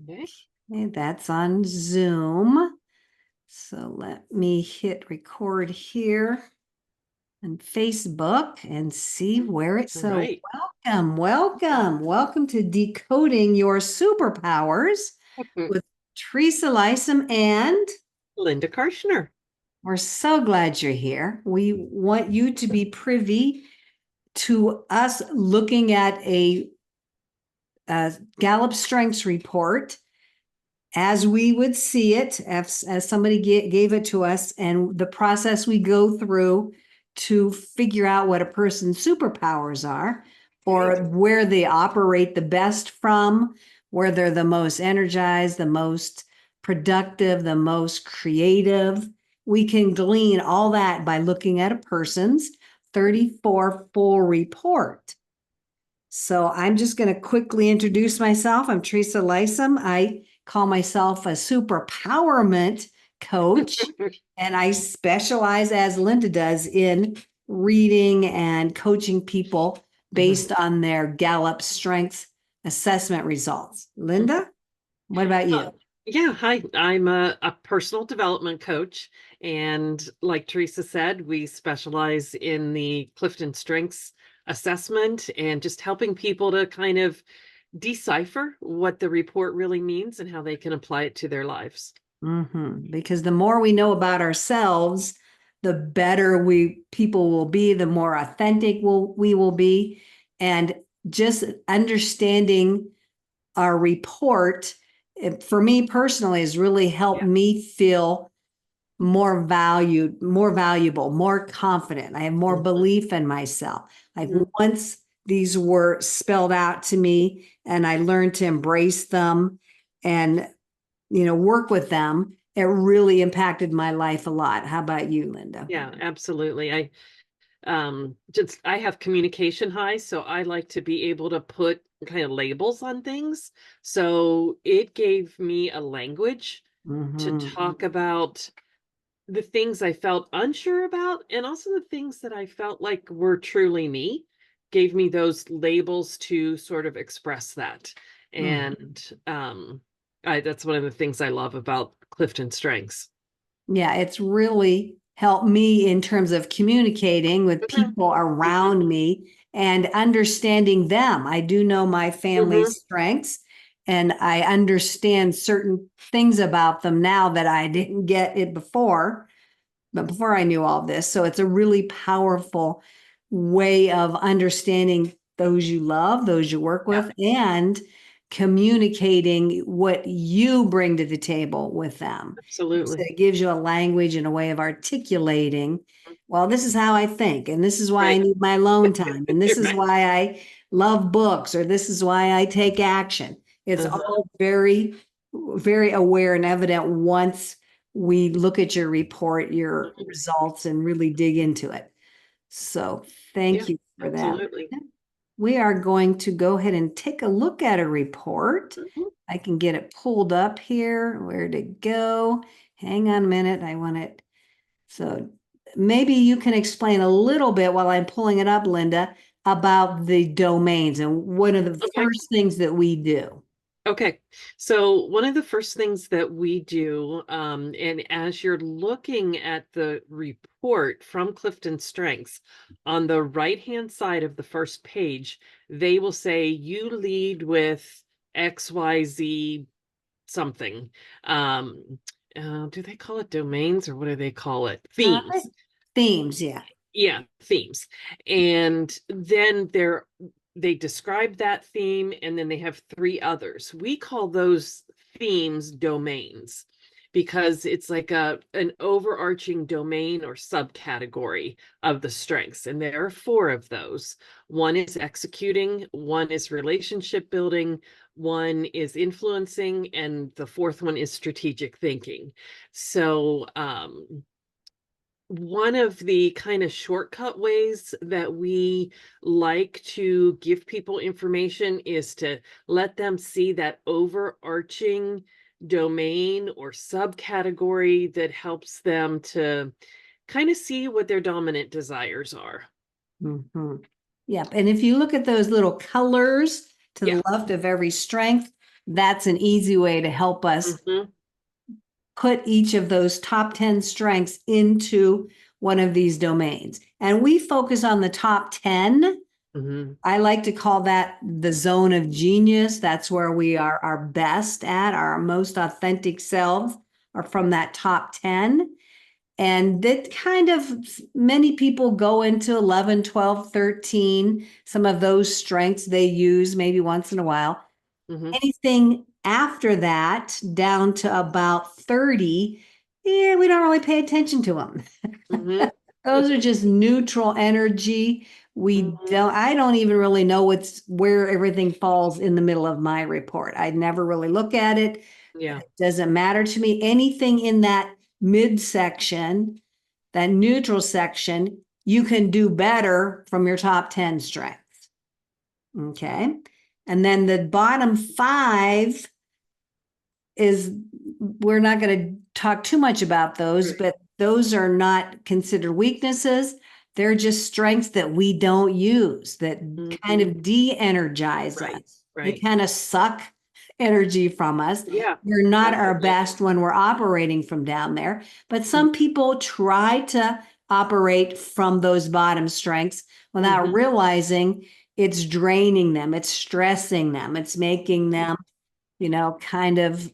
Okay. Okay, that's on Zoom. So let me hit record here on Facebook and see where it's All so right. welcome to Decoding Your Superpowers with Teresa Lisum, and Linda Karchner. we're so glad you're here. We want you to be privy to us looking at a Gallup Strengths report as we would see it, as somebody gave it to us, and the process we go through to figure out what a person's superpowers are, or where they operate the best from, where they're the most energized, the most productive, the most creative. We can glean all that by looking at a person's 34 full report. So I'm just going to quickly introduce myself. I'm Teresa Lisum. I call myself a superpowerment coach, and I specialize, as Linda does, in reading and coaching people based on their Gallup Strengths assessment results. Linda, what about you? Yeah, hi. I'm a personal development coach. And like Teresa said, we specialize in the CliftonStrengths assessment and just helping people to kind of decipher what the report really means and how they can apply it to their lives. Because the more we know about ourselves, the better people will be, the more authentic we will be. And just understanding our report, for me personally, has really helped me feel more valued, more valuable, more confident. I have more belief in myself. Like once these were spelled out to me and I learned to embrace them and work with them, it really impacted my life a lot. How about you, Linda? Yeah, absolutely. I have communication high, so I like to be able to put kind of labels on things. So it gave me a language to talk about the things I felt unsure about, and also the things that I felt like were truly me, gave me those labels to sort of express that. And that's one of the things I love about CliftonStrengths. Yeah, it's really helped me in terms of communicating with people around me and understanding them. I do know my family's strengths, and I understand certain things about them now that I didn't get it before, but before I knew all this. So it's a really powerful way of understanding those you love, those you work with, and communicating what you bring to the table with them. So Absolutely. it gives you a language and a way of articulating, well, this is how I think, and this is why I Right. need my alone time, and this is Right. why I love books, or this is why I take action. It's all very, very aware and evident once we look at your report, your results, and really dig into it. So Yeah, thank you for that. absolutely. We are going to go ahead and take a look at a report. I can get it pulled up here. Where to go? Hang on a minute. I want it. So maybe you can explain a little bit while I'm pulling it up, Linda, about the domains and one of the Okay. first things that we do. Okay, so one of the first things that we do, and as you're looking at the report from CliftonStrengths, on the right-hand side of the first page, they will say you lead with XYZ something. Do they call it domains, or what do they call it? Themes. Themes, yeah. Yeah, themes. And then they describe that theme, and then they have three others. We call those themes domains because it's like an overarching domain or subcategory of the strengths. And there are four of those. One is executing, one is relationship building, one is influencing, and the fourth one is strategic thinking. So one of the kind of shortcut ways that we like to give people information is to let them see that overarching domain or subcategory that helps them to kind of see what their dominant desires are. Yep. And if you look at those little colors to Yeah. the left of every strength, that's an easy way to help us put each of those top 10 strengths into one of these domains. And we focus on the top 10. I like to call that the zone of genius. That's where we are our best at, our most authentic selves are from that top 10. And that kind of, many people go into 11, 12, 13. Some of those strengths they use maybe once in a while. Anything after that, down to about 30, yeah, we don't really pay attention to them. Those are just neutral energy. I don't even really know where everything falls in the middle of my report. I never really look at it. Yeah. It doesn't matter to me. Anything in that midsection, that neutral section, you can do better from your top 10 strengths. Okay. And then the bottom 5 we're not going to talk too much about those, but those are not considered weaknesses. They're just strengths that we don't use, that kind of de-energize us. They kind of suck energy from us. Yeah. We're not our best when we're operating from down there, but some people try to operate from those bottom strengths without realizing it's draining them, it's stressing them, it's making them, kind of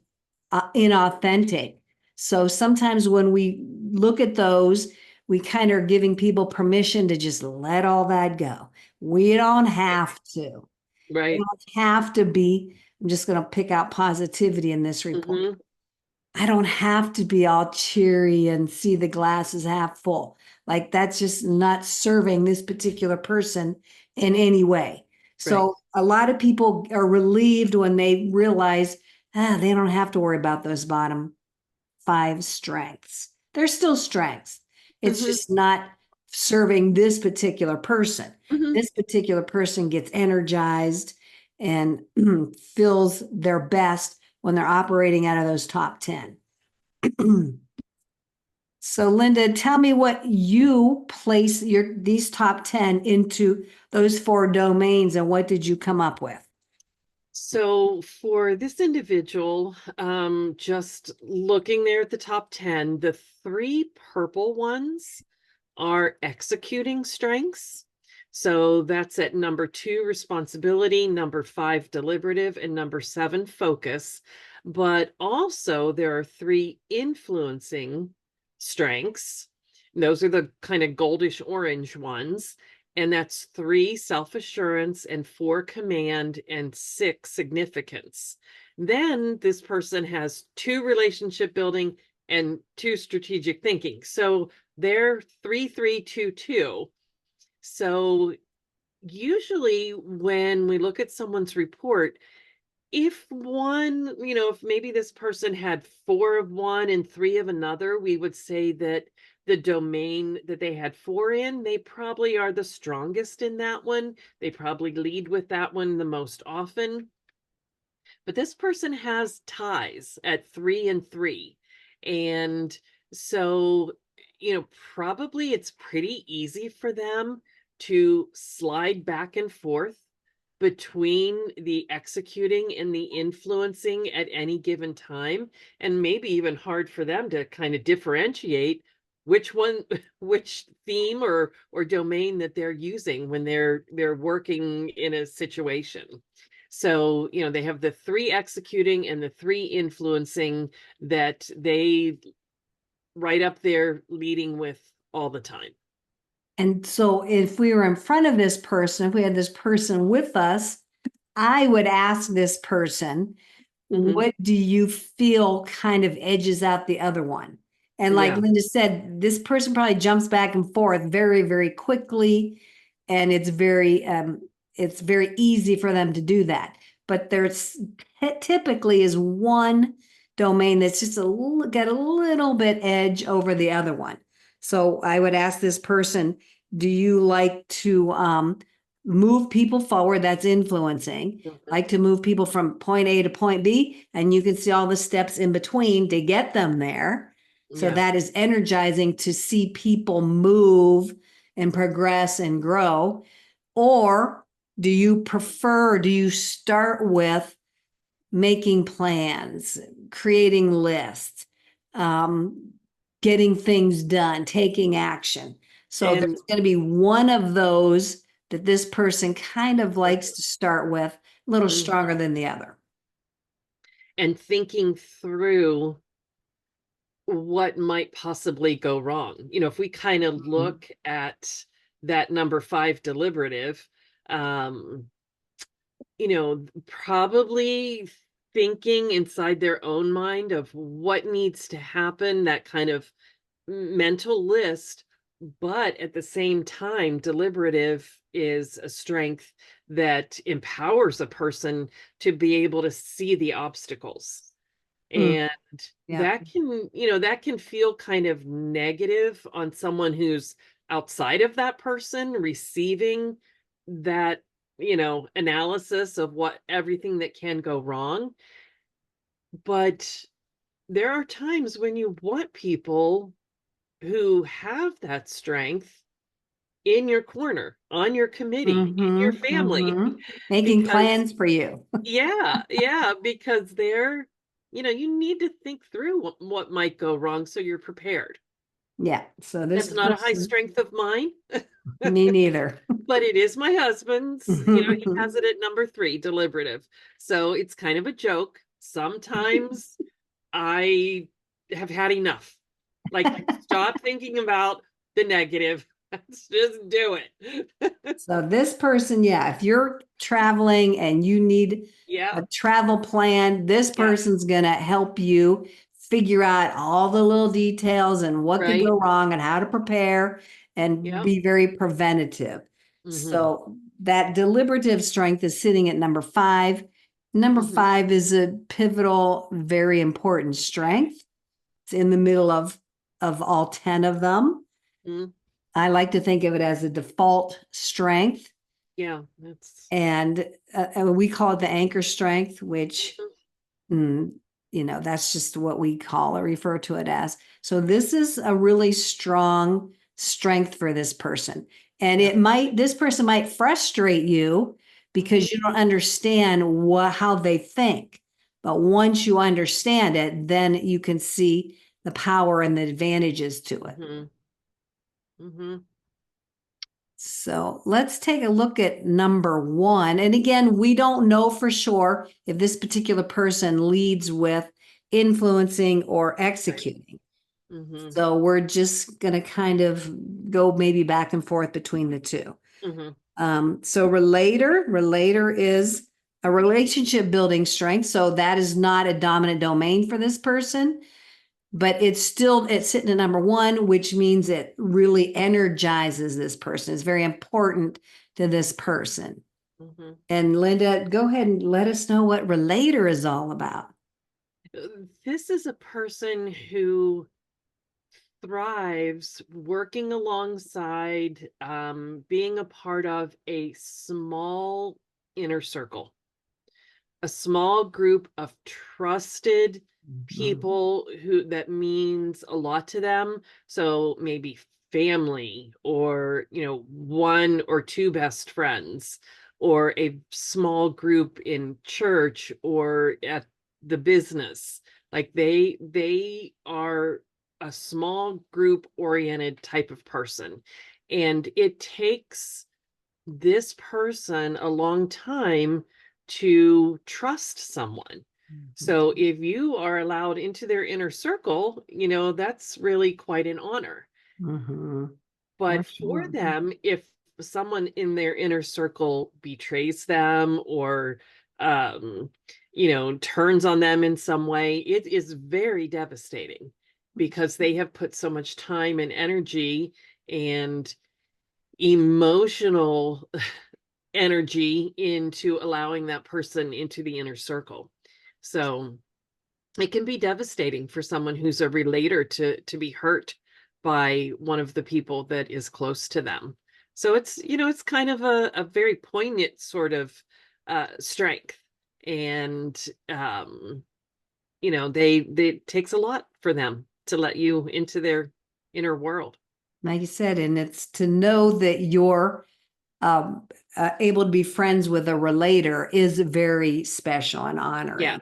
inauthentic. So sometimes when we look at those, we kind of are giving people permission to just let all that go. We don't have to. Right. We don't have to be, I'm just going to pick out positivity in this report. I don't have to be all cheery and see the glass is half full. Like that's just not serving this particular person in any way. So a lot of people are relieved when they realize, they don't have to worry about those bottom 5 strengths. They're still strengths. It's just not serving this particular person. This particular person gets energized and feels their best when they're operating out of those top 10. So Linda, tell me what you place these top 10 into those 4 domains and what did you come up with? So for this individual, just looking there at the top 10, the 3 purple ones are executing strengths. So that's at number 2, responsibility, number 5, deliberative, and number 7, focus. But also there are 3 influencing strengths. Those are the kind of goldish orange ones. And that's 3, self-assurance, and 4, command, and 6, significance. Then this person has 2, relationship building, and 2, strategic thinking. So they're 3, 3, 2, 2. So usually when we look at someone's report, if one, if maybe this person had 4 of one and 3 of another, we would say that the domain that they had 4 in, they probably are the strongest in that one. They probably lead with that one the most often. But this person has ties at 3 and 3. And so, probably it's pretty easy for them to slide back and forth between the executing and the influencing at any given time, and maybe even hard for them to kind of differentiate which theme or domain that they're using when they're working in a situation. So, they have the 3 executing and the 3 influencing that they right up there leading with all the time. And so if we were in front of this person, if we had this person with us, I would ask this person, what do you feel kind of edges out the other one? And like Linda said, this person probably jumps back and forth very, very quickly. And it's very easy for them to do that. But there's typically is one domain that's just got a little bit edge over the other one. So I would ask this person, do you like to move people forward? That's influencing. Like to move people from point A to point B, and you can see all the steps in between to get them there. So that is energizing to see people move and progress and grow. Or do you start with making plans, creating lists, getting things done, taking action. So And there's going to be one of those that this person kind of likes to start with, a little Mhm. stronger than the other. And thinking through what might possibly go wrong. If we kind of look at that number 5 deliberative, probably thinking inside their own mind of what needs to happen, that kind of mental list. But at the same time, deliberative is a strength that empowers a person to be able to see the obstacles. And Yeah. that can feel kind of negative on someone who's outside of that person receiving that, analysis of what everything that can go wrong. But there are times when you want people who have that strength in your corner, on your committee, in your family, Making because plans for you. yeah, because you need to think through what might go wrong so you're prepared. Yeah. So this That's not a high person, strength of mine, me neither. but it is my husband's. He has it at number 3, deliberative. So it's kind of a joke. Sometimes I have had enough. Like, stop thinking about the negative. Let's just do it. So this person, yeah, if you're traveling and you need Yeah, a travel plan, this yeah, person's going to help you figure out all the little details and what could right. go wrong and how to prepare and Yeah. be very preventative. Mm-hmm. So that deliberative strength is sitting at number 5. Number Mm-hmm. 5 is a pivotal, very important strength. It's in the middle of all 10 of them. Mm-hmm. I like to think of it as a default strength. Yeah, that's And we call it the anchor strength, which, mm, that's just what we call it, refer to it as. So this is a really strong strength for this person. And yeah. this person might frustrate you Mm-hmm. because you don't understand how they think. But once you understand it, then you can see the power and the advantages to it. Mm-hmm. Mm-hmm. So let's take a look at number 1. And again, we don't know for sure if this particular person leads with influencing or Right. executing. Mm-hmm. So we're just going to kind of go maybe back and forth between the two. So relator is a relationship building strength. So that is not a dominant domain for this person, but it's sitting at number 1, which means it really energizes this person. It's very important to this person. Mm-hmm. And Linda, go ahead and let us know what relator is all about. This is a person who thrives working alongside, being a part of a small inner circle, a small group of trusted people that means a lot to them. So maybe family, or 1 or 2 best friends, or a small group in church or at the business. Like, they are a small group oriented type of person, and it takes this person a long time to trust someone. So if you are allowed into their inner circle, that's really quite an honor. For But for sure. them, if someone in their inner circle betrays them, or turns on them in some way, it is very devastating, because they have put so much time and energy and emotional energy into allowing that person into the inner circle. So it can be devastating for someone who's a relator to be hurt by one of the people that is close to them. So it's kind of a very poignant sort of strength. And they it takes a lot for them to let you into their inner world. Like you said, and it's to know that you're able to be friends with a relator is very special and honoring. Yeah,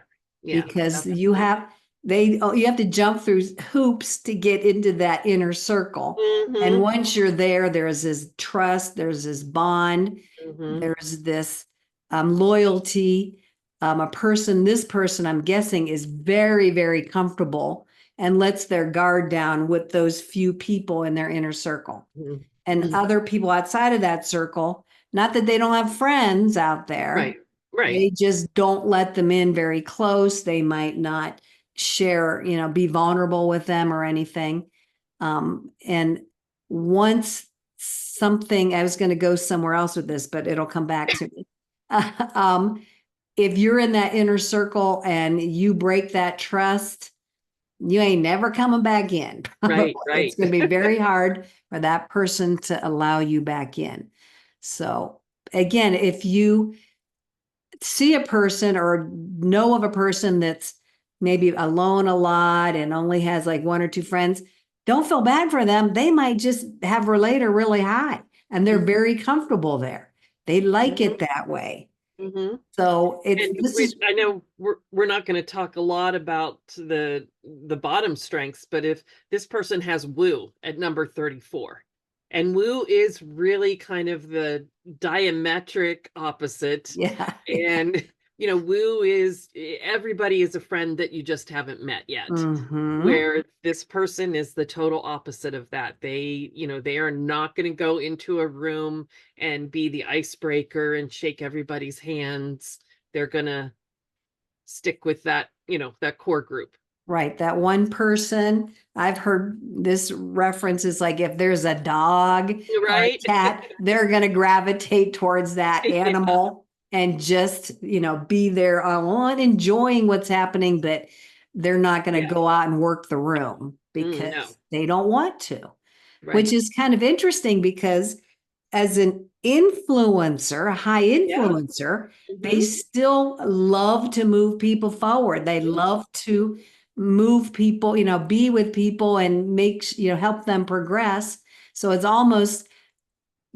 Because definitely. you have to jump through hoops to get into that inner circle. And Mm-hmm. once you're there, there's this trust, there's this bond, Mm-hmm. there's this loyalty. This person, I'm guessing, is very, very comfortable and lets their guard down with those few people in their inner circle. And Mm-hmm. other people outside of that circle, not that they don't have friends out there, Right. Right. they just don't let them in very close. They might not share, be vulnerable with them or anything. And once I was going to go somewhere else with this, but it'll come back to me. um, if you're in that inner circle and you break that trust, you ain't never coming back in. Right. It's Right. going to be very hard for that person to allow you back in. So again, if you see a person or know of a person that's maybe alone a lot and only has like one or two friends, don't feel bad for them. They might just have relator really high and they're very comfortable there. They like Mm-hmm. it that way. Mm-hmm. So And this is, I know we're not going to talk a lot about the bottom strengths, but if this person has woo at number 34, and woo is really kind of the diametric opposite, yeah. and woo is everybody is a friend that you just haven't met yet. Mm-hmm. Where this person is the total opposite of that. They are not going to go into a room and be the icebreaker and shake everybody's hands. They're going to stick with that core group. Right. That one person, I've heard this reference is like if there's a dog or a Right? cat, they're going to gravitate towards that Yeah. animal and just, be there on enjoying what's happening, but they're not going to Yeah. go out and work the room No. because they don't want to, which Right. is kind of interesting because as an influencer, a high Yeah. influencer, they Hmm. still love to move people forward. They love to move people, be with people and help them progress. So it's almost,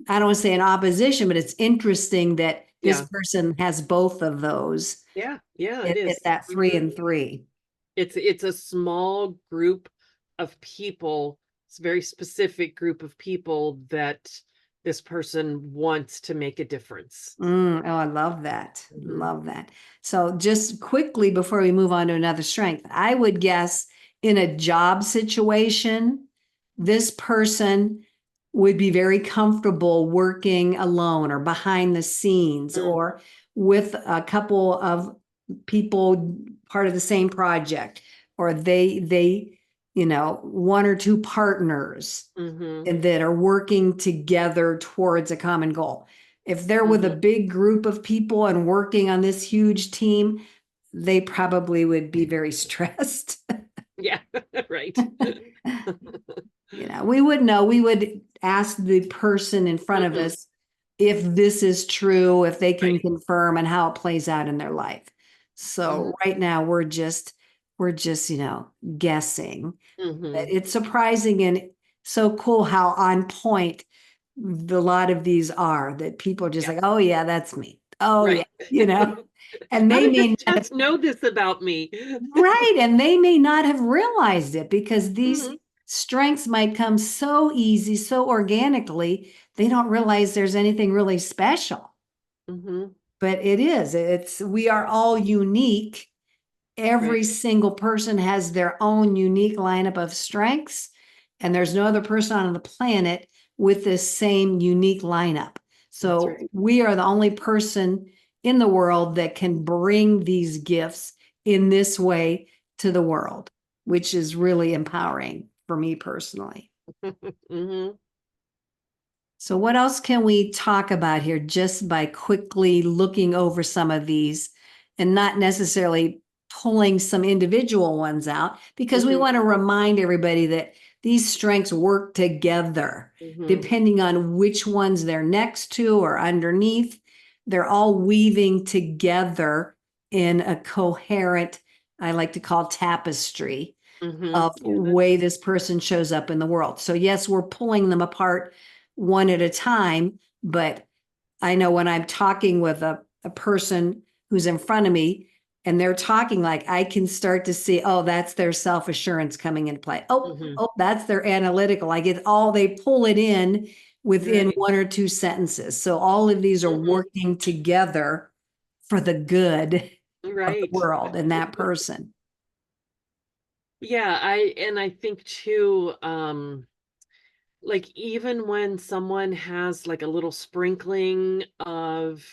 I don't want to say an opposition, but it's interesting that this Yeah. person has both of those Yeah. Yeah, it at is. that three Mhm. and three. It's a small group of people. It's a very specific group of people that this person wants to make a difference. Oh, I love that. Hmm. Love that. So just quickly before we move on to another strength, I would guess in a job situation, this person would be very comfortable working alone or behind the scenes Mm. or with a couple of people part of the same project, or one or two partners Hmm. and that are working together towards a common goal. If they're with a Hmm. big group of people and working on this huge team, they probably would be very stressed. Yeah, right. We would know. We would ask the person in front of Hmm. us if this is true, if they can Right. confirm and how it plays out in their life. Hmm. So right now we're just, guessing. But Hmm. it's surprising and so cool how on point a lot of these are that people are just Yeah, like, oh yeah, that's me. Oh yeah, right. and How they did this may not have, just know this about me? right, and they may not have realized it because these Hmm. strengths might come so easy, so organically, they don't realize there's anything really special. Hmm. But it is. We are all unique. Every Right. single person has their own unique lineup of strengths, and there's no other person on the planet with this same unique lineup. That's So right. we are the only person in the world that can bring these gifts in this way to the world, which is really empowering for me personally. Hmm. So, what else can we talk about here just by quickly looking over some of these and not necessarily pulling some individual ones out because we Hmm. want to remind everybody that these strengths work together Hmm. depending on which ones they're next to or underneath. They're all weaving together in a coherent, I like to call tapestry Hmm. of Yeah, that's way this person shows up in the world. So yes, we're pulling them apart one at a time, but I know when I'm talking with a person who's in front of me and they're talking, like I can start to see, oh, that's their self-assurance coming into play. Oh, Mhm. oh, that's their analytical. I get all, they pull it in within Right. one or two sentences. So all of these are Mhm. working together for the good of the Right. world and that person. Yeah, I think too, like even when someone has like a little sprinkling of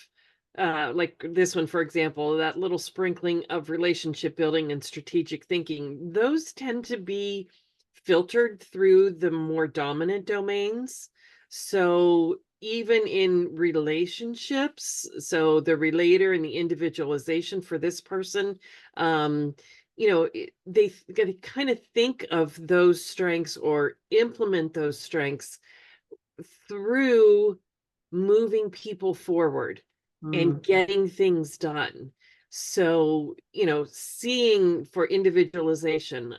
like this one, for example, that little sprinkling of relationship building and strategic thinking, those tend to be filtered through the more dominant domains. So even in relationships, so the relator and the individualization for this person, um they kind of think of those strengths or implement those strengths through moving people forward and Mm, getting things done. So, seeing for individualization,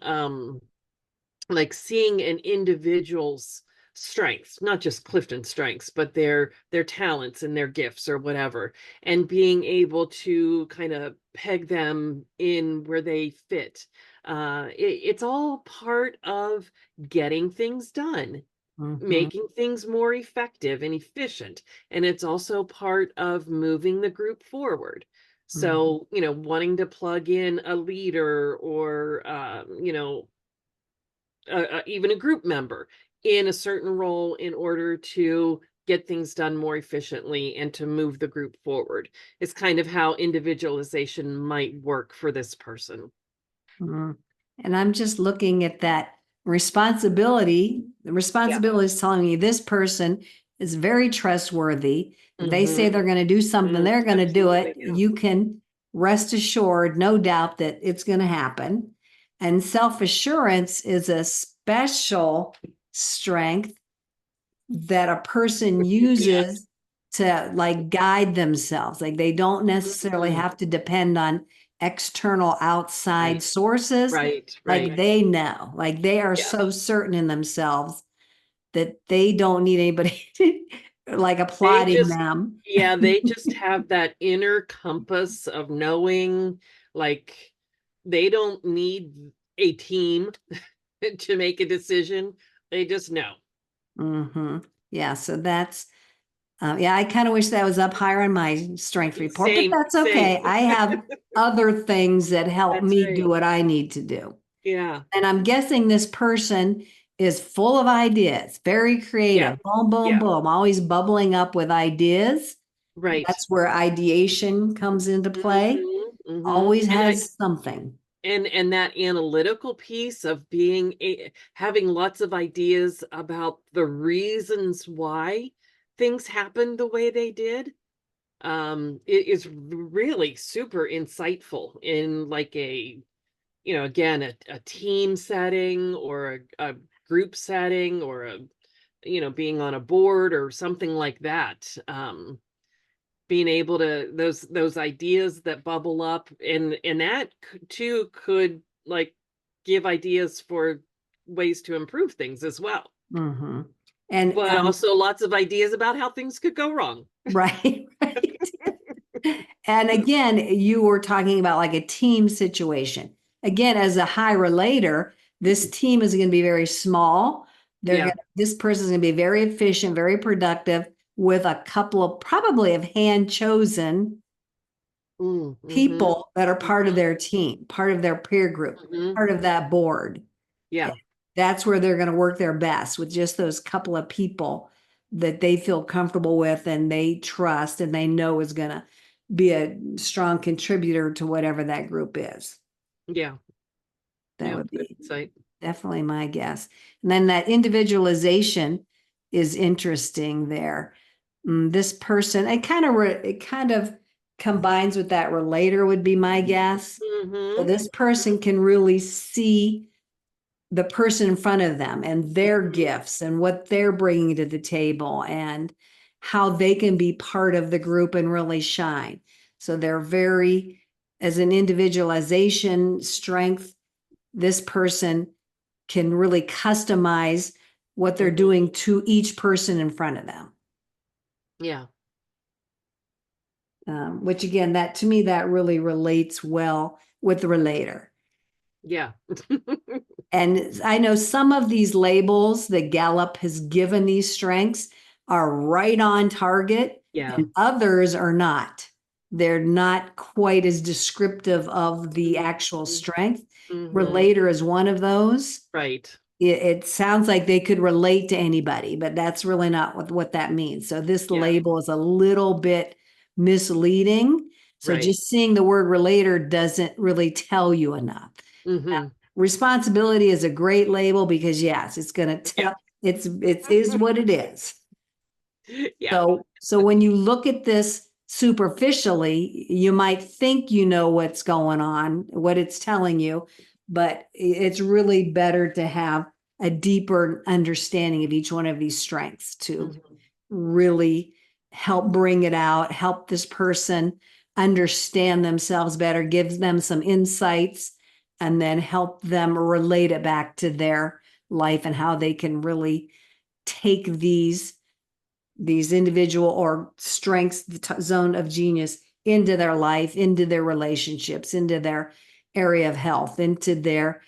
like seeing an individual's strengths, not just Clifton strengths, but their talents and their gifts or whatever, and being able to kind of peg them in where they fit. It's all part of getting things done, mhm, making things more effective and efficient. And it's also part of moving the group forward. mhm, So, wanting to plug in a leader or, even a group member in a certain role in order to get things done more efficiently and to move the group forward. It's kind of how individualization might work for this person. mhm. And I'm just looking at that responsibility. The Yeah. responsibility is telling me this person is very trustworthy. If they say Mm-hmm. they're going to do something, they're going to do Absolutely. it. Yeah. You can rest assured, no doubt that it's going to happen. And self-assurance is a special strength that a person Yeah. uses to like guide themselves. Like they don't necessarily Mhm. have to depend on external outside Right. sources. Right. Like Right. they know, like they are Yeah. so certain in themselves that they don't need anybody like They applauding just, them. yeah, they just have that inner compass of knowing, like, they don't need a team to make a decision. They just know. Hmm. Yeah, so that's yeah, I kind of wish that was up higher on my strength report, but Same, that's same. okay. I have other things that help That's me do right. what I need to do. Yeah. And I'm guessing this person is full of ideas, very Yeah. creative, boom, boom, Yeah. boom, always bubbling up with ideas. Right. That's where ideation comes into play. Hmm. Hmm. Always has something. And that analytical piece of having lots of ideas about the reasons why things happened the way they did, it is really super insightful in like a, again, a team setting or a group setting or being on a board or something like that. Being able to, those ideas that bubble up, and that too could like give ideas for ways to improve things as well, Hmm. And but also lots of ideas about how things could go wrong. right, right. And again, you were talking about like a team situation. Again, as a high relator, this team is going to be very small. Yeah. This person is going to be very efficient, very productive with a couple of probably of hand chosen Mm-hmm. people that are part of their team, part of their peer group, Hmm. part of that board. Yeah. That's where they're going to work their best with just those couple of people that they feel comfortable with and they trust and they know is going to be a strong contributor to whatever that group is. Yeah. That Yeah. would Good be insight. definitely my guess. And then that individualization is interesting there. This person, it kind of combines with that relator would be my guess. So Hmm. this person can really see the person in front of them and their Hmm. gifts and what they're bringing to the table and how they can be part of the group and really shine. So they're very, as an individualization strength, this person can really customize what they're Hmm. doing to each person in front of them. Yeah. which again, that to me, that really relates well with the relator. Yeah. And I know some of these labels that Gallup has given these strengths are right on target, Yeah. and others are not. They're not quite as descriptive of the actual strength. Relator is one of those. Right. It sounds like they could relate to anybody, but that's really not what that means. So this Yeah. label is a little bit misleading. So Right. just seeing the word relator doesn't really tell you enough. Responsibility is a great label because yes, it's going to tell it is what it is. Yeah. So when you look at this superficially, you might think you know what's going on, what it's telling you, but it's really better to have a deeper understanding of each one of these strengths to really help bring it out, help this person understand themselves better, gives them some insights, and then help them relate it back to their life and how they can really take these individual or strengths, the zone of genius into their life, into their relationships, into their area of health, into their,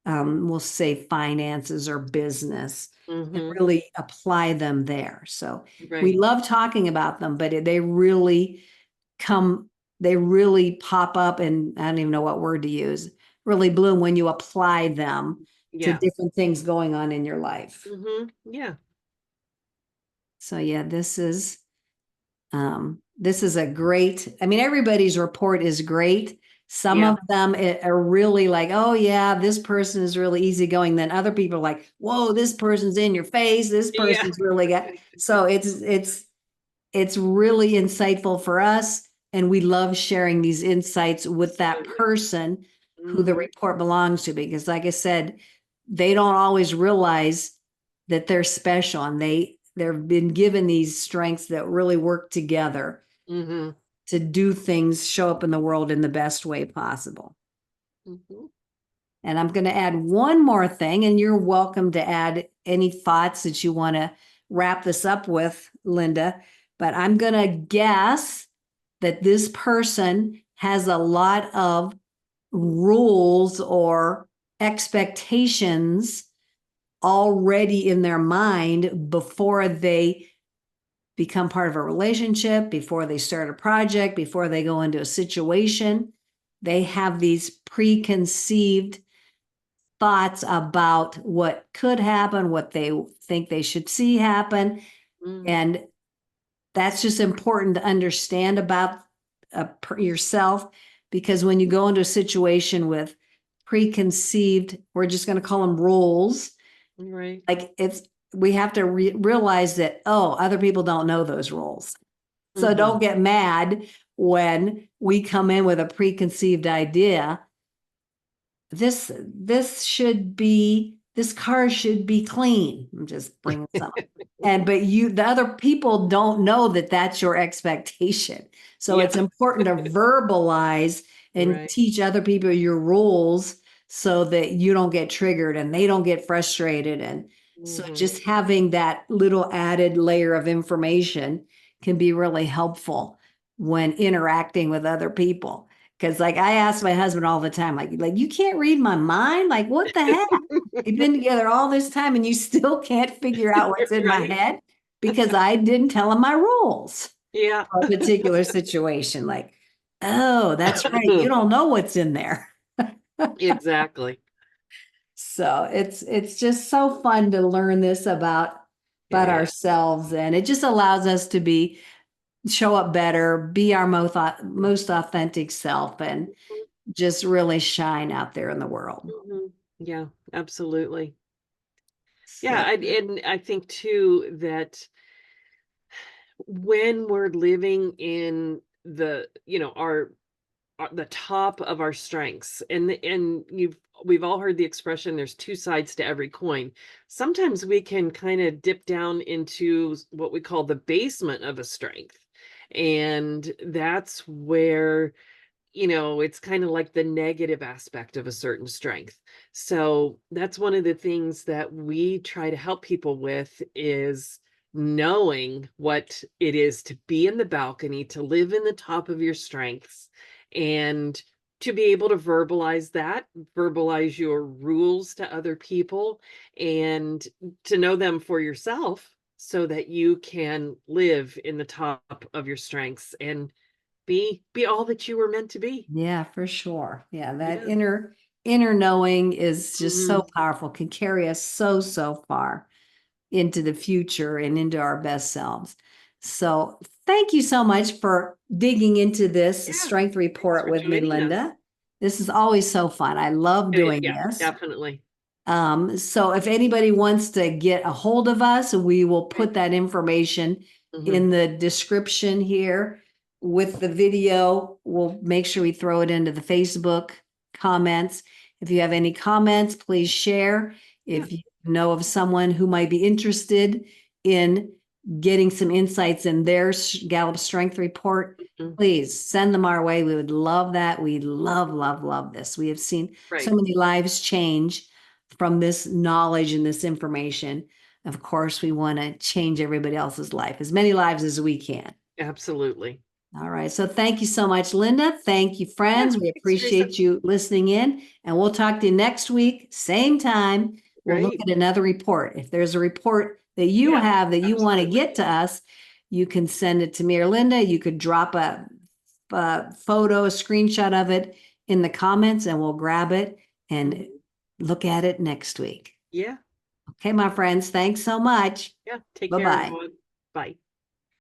we'll say finances or business, and really apply them there. So we love talking about them, but they really pop up, and I don't even know what word to use, really bloom when you apply them to different things going on in your life. Yeah. So yeah, this is a great, I mean, everybody's report is great. Some of them are really like, oh yeah, this person is really easygoing. Then other people are like, whoa, this person's in your face. This person's really got, so it's really insightful for us. And we love sharing these insights with that person who the report belongs to, because like I said, they don't always realize that they're special, and they've been given these strengths that really work together to do things, show up in the world in the best way possible. And I'm going to add one more thing, and you're welcome to add any thoughts that you want to wrap this up with, Linda. But I'm going to guess that this person has a lot of rules or expectations already in their mind before they become part of a relationship, before they start a project, before they go into a situation. They have these preconceived thoughts about what could happen, what they think they should see happen. And that's just important to understand about yourself, because when you go into a situation with preconceived, we're just going to call them rules. Right. Like we have to realize that, oh, other people don't know those rules. So don't get mad when we come in with a preconceived idea. This car should be clean. I'm just bringing some up. But the other people don't know that that's your expectation. So it's important to verbalize and teach other people your rules so that you don't get triggered and they don't get frustrated. And so just having that little added layer of information can be really helpful when interacting with other people. Because like I ask my husband all the time, like you can't read my mind? Like, what the heck? We've been together all this time and you still can't figure out what's in my head because I didn't tell him my rules. Yeah. For a particular situation. Like, oh, that's right. You don't know what's in there. Exactly. So it's just so fun to learn this about ourselves, and it just allows us to show up better, be our most authentic self, and just really shine out there in the world. Yeah, absolutely. So. Yeah, and I think too that when we're living in the, the top of our strengths, and we've all heard the expression, there's two sides to every coin. Sometimes we can kind of dip down into what we call the basement of a strength, and that's where it's kind of like the negative aspect of a certain strength. So that's one of the things that we try to help people with, is knowing what it is to be in the balcony, to live in the top of your strengths, and to be able to verbalize that, verbalize your rules to other people, and to know them for yourself so that you can live in the top of your strengths and be all that you were meant to be. Yeah, for sure. Yeah, that Yeah. inner knowing is just so Mhm. powerful, can carry us so far into the future and into our best selves. So thank you so much for digging into this Yeah. strength Thanks report for with me, joining us. Linda. This is always so fun. I love doing Yeah, this. definitely. So if anybody wants to get a hold of us, we will Right. put that information Mhm. in the description here with the video. We'll make sure we throw it into the Facebook comments. If you have any comments, please share. Yeah. If you know of someone who might be interested in getting some insights in their Gallup Strength Report, Mhm. please send them our way. We would love that. We love this. We have seen so Right. many lives change from this knowledge and this information. Of course, we want to change everybody else's life, as many lives as we can. Absolutely. All right. So thank you so much, Linda. Thank you, Yeah. friends. We Thanks, Teresa. appreciate you listening in, and we'll talk to you next week, same time. We'll look Right. at another report. If there's a report that you Yeah, have that you want to absolutely. get to us, you can send it to me or Linda. You could drop a photo, a screenshot of it in the comments, and we'll grab it and Mhm. look at it next week. Yeah. Okay, my friends, thanks so much. Yeah. Take care, Bye-bye. everyone. Bye.